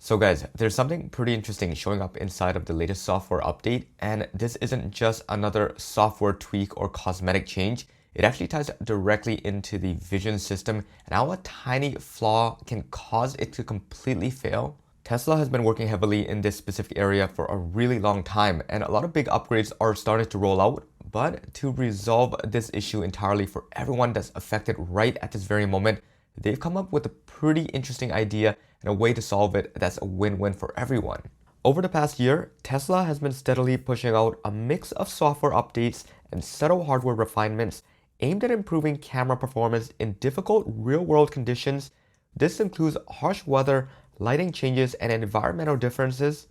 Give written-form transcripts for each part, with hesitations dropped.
So guys, there's something pretty interesting showing up inside of the latest software update, and this isn't just another software tweak or cosmetic change. It actually ties directly into the vision system and how a tiny flaw can cause it to completely fail. Tesla has been working heavily in this specific area for a really long time, and a lot of big upgrades are starting to roll out. But to resolve this issue entirely for everyone that's affected right at this very moment, they've come up with a pretty interesting idea and a way to solve it that's a win-win for everyone. Over the past year, Tesla has been steadily pushing out a mix of software updates and subtle hardware refinements aimed at improving camera performance in difficult real-world conditions. This includes harsh weather, lighting changes, and environmental differences.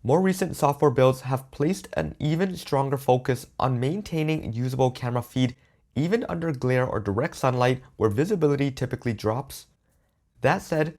More recent software builds have placed an even stronger focus on maintaining usable camera feed even under glare or direct sunlight where visibility typically drops. That said,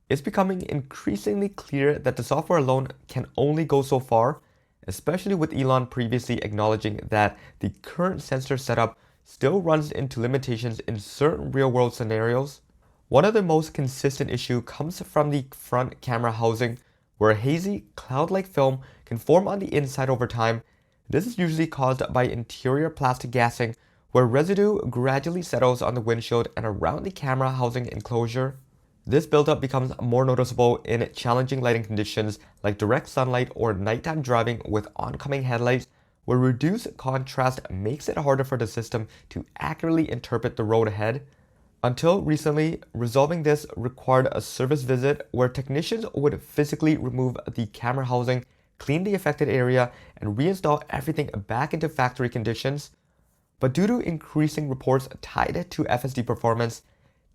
it's becoming increasingly clear that the software alone can only go so far, especially with Elon previously acknowledging that the current sensor setup still runs into limitations in certain real-world scenarios. One of the most consistent issues comes from the front camera housing, where a hazy, cloud-like film can form on the inside over time. This is usually caused by interior plastic gassing, where residue gradually settles on the windshield and around the camera housing enclosure. This buildup becomes more noticeable in challenging lighting conditions like direct sunlight or nighttime driving with oncoming headlights, where reduced contrast makes it harder for the system to accurately interpret the road ahead. Until recently, resolving this required a service visit where technicians would physically remove the camera housing, clean the affected area, and reinstall everything back into factory conditions. But due to increasing reports tied to FSD performance,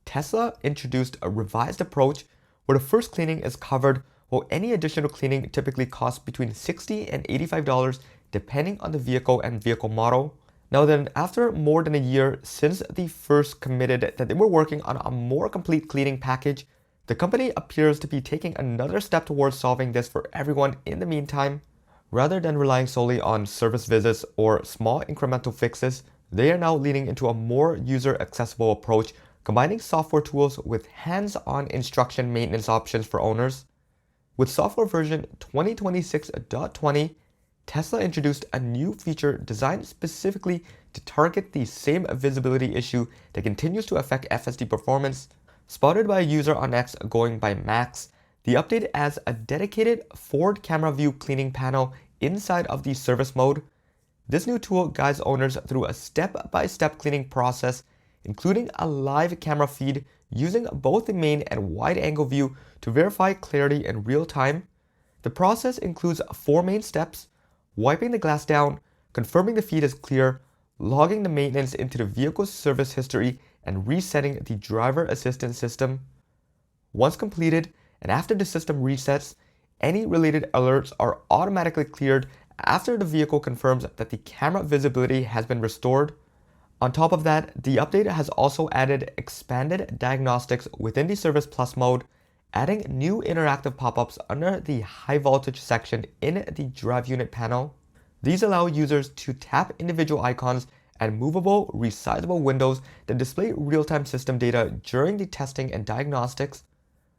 Tesla introduced a revised approach where the first cleaning is covered, while any additional cleaning typically costs between $60 and $85 depending on the vehicle and vehicle model. Now then, after more than a year since they first committed that they were working on a more complete cleaning package, the company appears to be taking another step towards solving this for everyone in the meantime. Rather than relying solely on service visits or small incremental fixes, they are now leaning into a more user-accessible approach, combining software tools with hands-on instruction maintenance options for owners. With software version 2026.20, Tesla introduced a new feature designed specifically to target the same visibility issue that continues to affect FSD performance. Spotted by a user on X going by Max, the update adds a dedicated forward camera view cleaning panel inside of the service mode. This new tool guides owners through a step-by-step cleaning process, including a live camera feed using both the main and wide-angle view to verify clarity in real time. The process includes 4 main steps: wiping the glass down, confirming the feed is clear, logging the maintenance into the vehicle's service history, and resetting the driver assistance system. Once completed, and after the system resets, any related alerts are automatically cleared after the vehicle confirms that the camera visibility has been restored. On top of that, the update has also added expanded diagnostics within the Service Plus mode, adding new interactive pop-ups under the high voltage section in the drive unit panel. These allow users to tap individual icons and movable, resizable windows that display real-time system data during the testing and diagnostics.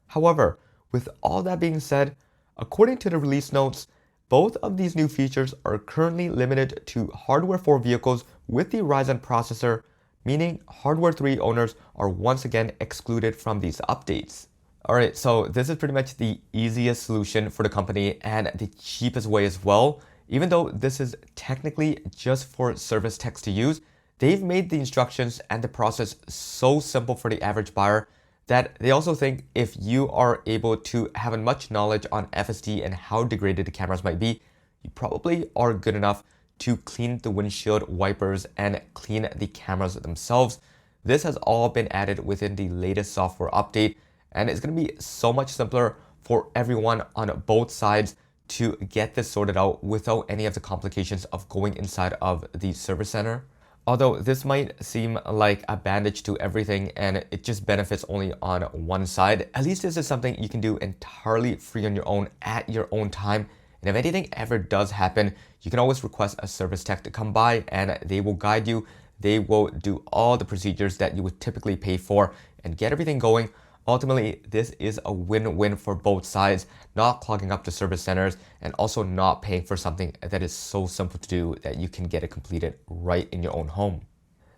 However, with all that being said, according to the release notes, both of these new features are currently limited to Hardware 4 vehicles with the Ryzen processor, meaning Hardware 3 owners are once again excluded from these updates. Alright, so this is pretty much the easiest solution for the company and the cheapest way as well. Even though this is technically just for service techs to use, they've made the instructions and the process so simple for the average buyer that they also think if you are able to have much knowledge on FSD and how degraded the cameras might be, you probably are good enough to clean the windshield wipers and clean the cameras themselves. This has all been added within the latest software update, and it's going to be so much simpler for everyone on both sides to get this sorted out without any of the complications of going inside of the service center. Although this might seem like a bandage to everything and it just benefits only on one side, at least this is something you can do entirely free on your own at your own time. And if anything ever does happen, you can always request a service tech to come by and they will guide you. They will do all the procedures that you would typically pay for and get everything going. Ultimately, this is a win-win for both sides, not clogging up the service centers and also not paying for something that is so simple to do that you can get it completed right in your own home.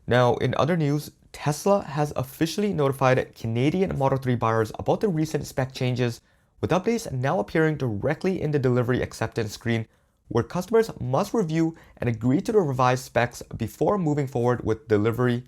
Now, in other news, Tesla has officially notified Canadian Model 3 buyers about the recent spec changes, with updates now appearing directly in the delivery acceptance screen, where customers must review and agree to the revised specs before moving forward with delivery.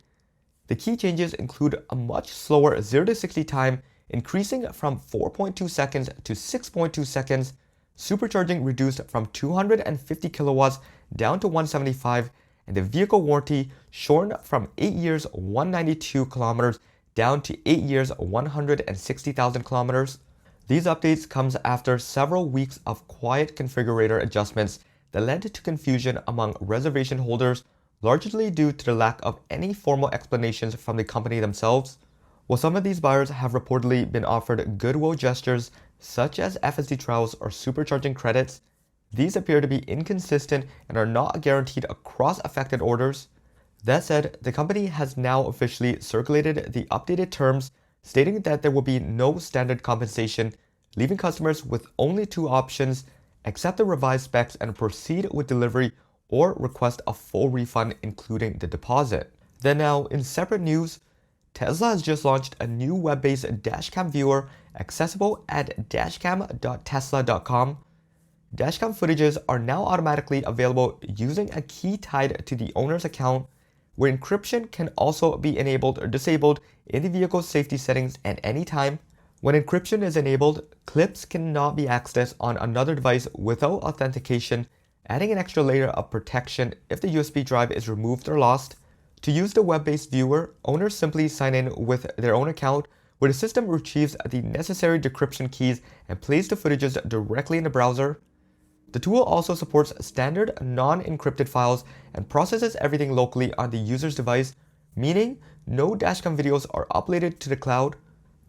The key changes include a much slower 0 to 60 time, increasing from 4.2 seconds to 6.2 seconds, supercharging reduced from 250 kilowatts down to 175, and the vehicle warranty shortened from 8 years 192 kilometers down to 8 years 160,000 kilometers. These updates comes after several weeks of quiet configurator adjustments that led to confusion among reservation holders, largely due to the lack of any formal explanations from the company themselves. While some of these buyers have reportedly been offered goodwill gestures such as FSD trials or supercharging credits, these appear to be inconsistent and are not guaranteed across affected orders. That said, the company has now officially circulated the updated terms, stating that there will be no standard compensation, leaving customers with only two options: accept the revised specs and proceed with delivery, or request a full refund including the deposit. Then now, in separate news, Tesla has just launched a new web-based dashcam viewer accessible at dashcam.tesla.com. Dashcam footages are now automatically available using a key tied to the owner's account, where encryption can also be enabled or disabled in the vehicle's safety settings at any time. When encryption is enabled, clips cannot be accessed on another device without authentication, adding an extra layer of protection if the USB drive is removed or lost. To use the web-based viewer, owners simply sign in with their own account, where the system retrieves the necessary decryption keys and plays the footages directly in the browser. The tool also supports standard non-encrypted files and processes everything locally on the user's device, meaning no dashcam videos are uploaded to the cloud.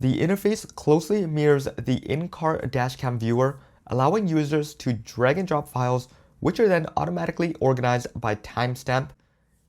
The interface closely mirrors the in-car dashcam viewer, allowing users to drag and drop files, which are then automatically organized by timestamp.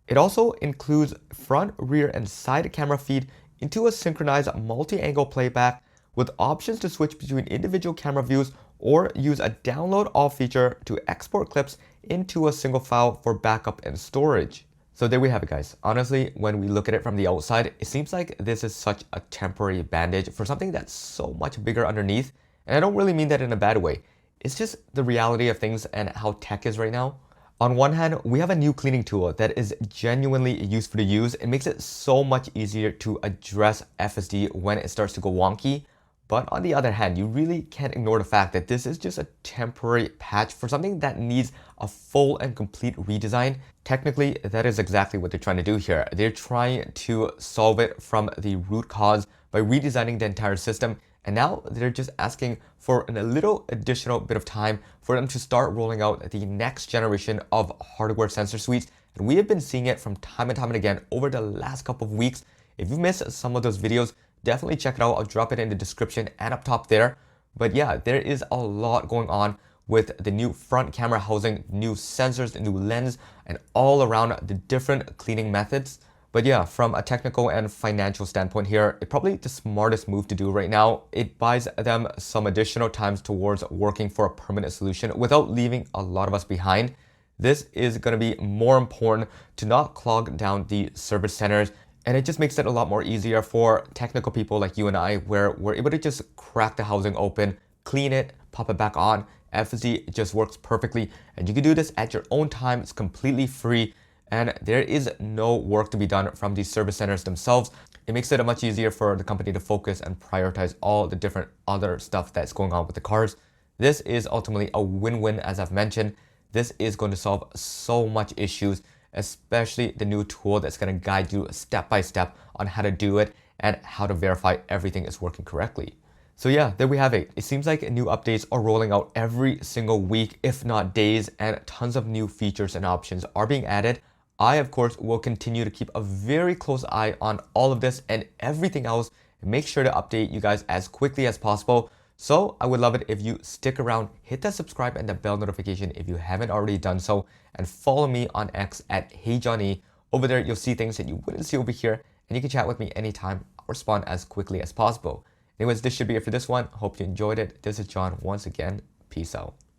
It also includes front, rear, and side camera feed into a synchronized multi-angle playback, with options to switch between individual camera views or use a download all feature to export clips into a single file for backup and storage. So there we have it, guys. Honestly, when we look at it from the outside, it seems like this is such a temporary bandage for something that's so much bigger underneath. And I don't really mean that in a bad way. It's just the reality of things and how tech is right now. On one hand, we have a new cleaning tool that is genuinely useful to use. It makes it so much easier to address FSD when it starts to go wonky. But on the other hand, you really can't ignore the fact that this is just a temporary patch for something that needs a full and complete redesign. Technically, that is exactly what they're trying to do here. They're trying to solve it from the root cause by redesigning the entire system. And now they're just asking for a little additional bit of time for them to start rolling out the next generation of hardware sensor suites. And we have been seeing it from time and time and again over the last couple of weeks. If you missed some of those videos, definitely check it out. I'll drop it in the description and up top there. But yeah, there is a lot going on with the new front camera housing, new sensors, the new lens, and all around the different cleaning methods. But yeah, from a technical and financial standpoint here, it's probably the smartest move to do right now. It buys them some additional time towards working for a permanent solution without leaving a lot of us behind. This is going to be more important to not clog down the service centers. And it just makes it a lot more easier for technical people like you and I, where we're able to just crack the housing open, clean it, pop it back on. FSD just works perfectly, and you can do this at your own time. It's completely free, and there is no work to be done from these service centers themselves. It makes it much easier for the company to focus and prioritize all the different other stuff that's going on with the cars. This is ultimately a win-win, as I've mentioned. This is going to solve so much issues, especially the new tool that's going to guide you step by step on how to do it and how to verify everything is working correctly. So yeah, there we have it. It seems like new updates are rolling out every single week, if not days, and tons of new features and options are being added. I, of course, will continue to keep a very close eye on all of this and everything else, and make sure to update you guys as quickly as possible. So I would love it if you stick around, hit that subscribe and the bell notification if you haven't already done so, and follow me on X at HeyJohnny. Over there, you'll see things that you wouldn't see over here, and you can chat with me anytime. I'll respond as quickly as possible. Anyways, this should be it for this one. Hope you enjoyed it. This is John once again. Peace out.